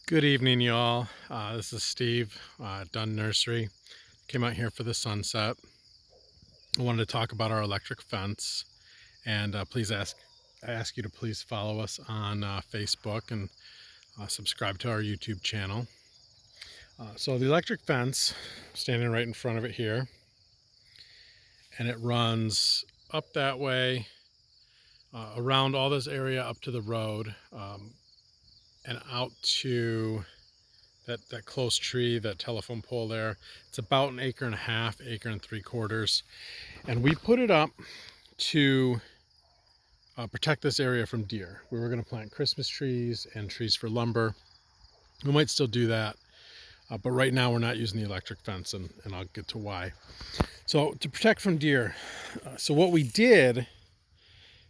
Good evening, y'all. This is Steve, Dunn Nursery. Came out here for the sunset. I wanted to talk about our electric fence, and I ask you to please follow us on Facebook and subscribe to our YouTube channel. So the electric fence, standing right in front of it here, and it runs up that way, around all this area up to the road, and out to that close tree, that telephone pole there. It's about an acre and a half, acre and 3/4. And we put it up to protect this area from deer. We were going to plant Christmas trees and trees for lumber. We might still do that, but right now we're not using the electric fence, and I'll get to why. So to protect from deer, so what we did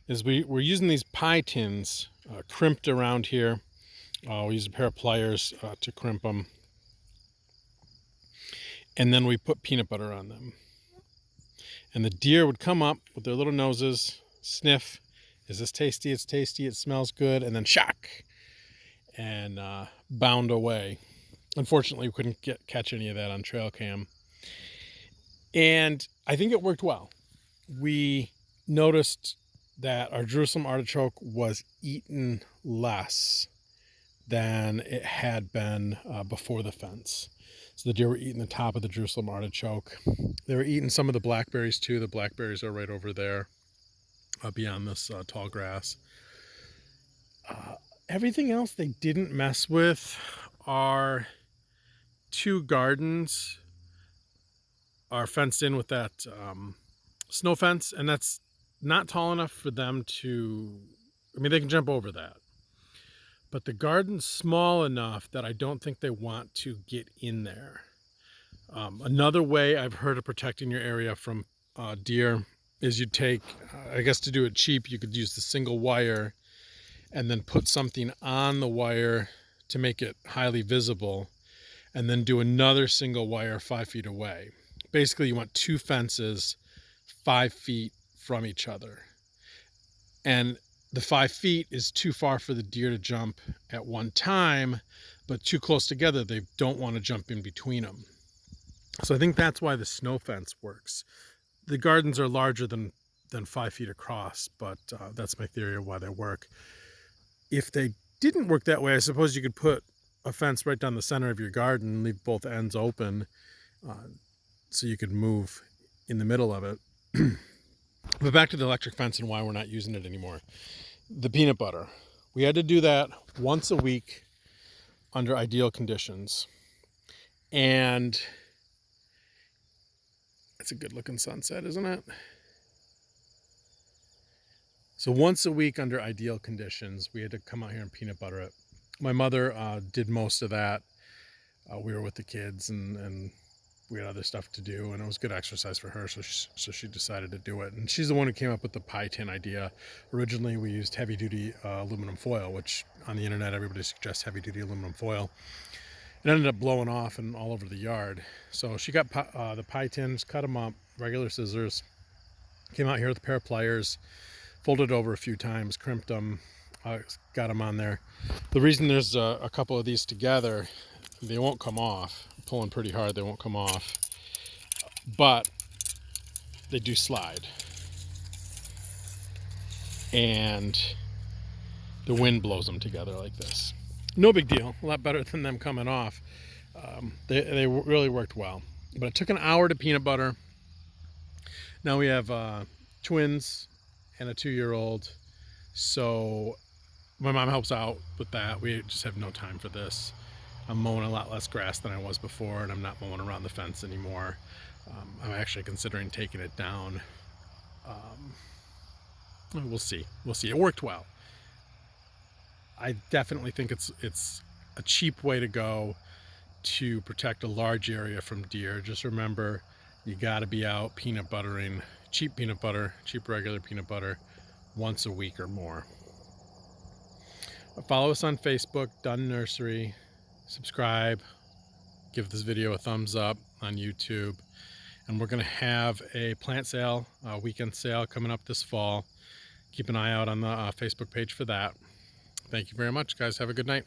is we're using these pie tins crimped around here. We use a pair of pliers to crimp them. And then we put peanut butter on them. And the deer would come up with their little noses, sniff. Is this tasty? It's tasty. It smells good. And then shock and bound away. Unfortunately, we couldn't catch any of that on trail cam. And I think it worked well. We noticed that our Jerusalem artichoke was eaten less than it had been before the fence. So the deer were eating the top of the Jerusalem artichoke. They were eating some of the blackberries too. The blackberries are right over there beyond this tall grass. Everything else they didn't mess with. Our two gardens are fenced in with that snow fence, and that's not tall enough for them to, they can jump over that. But the garden's small enough that I don't think they want to get in there. Another way I've heard of protecting your area from deer is you take, I guess to do it cheap, you could use the single wire and then put something on the wire to make it highly visible, and then do another single wire 5 feet away. Basically, you want two fences 5 feet from each other. And the 5 feet is too far for the deer to jump at one time, but too close together, they don't want to jump in between them. So I think that's why the snow fence works. The gardens are larger than 5 feet across, but that's my theory of why they work. If they didn't work that way, I suppose you could put a fence right down the center of your garden, leave both ends open, so you could move in the middle of it. But back to the electric fence and why we're not using it anymore. The peanut butter. We had to do that once a week under ideal conditions. And it's a good looking sunset, isn't it? So once a week under ideal conditions, we had to come out here and peanut butter it. My mother did most of that. We were with the kids and we had other stuff to do, and it was good exercise for her, so she decided to do it. And she's the one who came up with the pie tin idea. Originally, we used heavy-duty aluminum foil, which on the internet everybody suggests heavy-duty aluminum foil. It ended up blowing off and all over the yard. So she got the pie tins, cut them up, regular scissors, came out here with a pair of pliers, folded over a few times, crimped them, got them on there. The reason there's a couple of these together, they won't come off. I'm pulling pretty hard, they won't come off. But they do slide. And the wind blows them together like this. No big deal, a lot better than them coming off. They really worked well. But it took an hour to peanut butter. Now we have twins and a 2-year-old. So my mom helps out with that. We just have no time for this. I'm mowing a lot less grass than I was before, and I'm not mowing around the fence anymore. I'm actually considering taking it down. We'll see. It worked well. I definitely think it's a cheap way to go to protect a large area from deer. Just remember, you got to be out peanut buttering, cheap regular peanut butter, once a week or more. Follow us on Facebook, Dunn Nursery. Subscribe. Give this video a thumbs up on YouTube. And we're going to have a plant sale, a weekend sale coming up this fall. Keep an eye out on the Facebook page for that. Thank you very much, guys. Have a good night.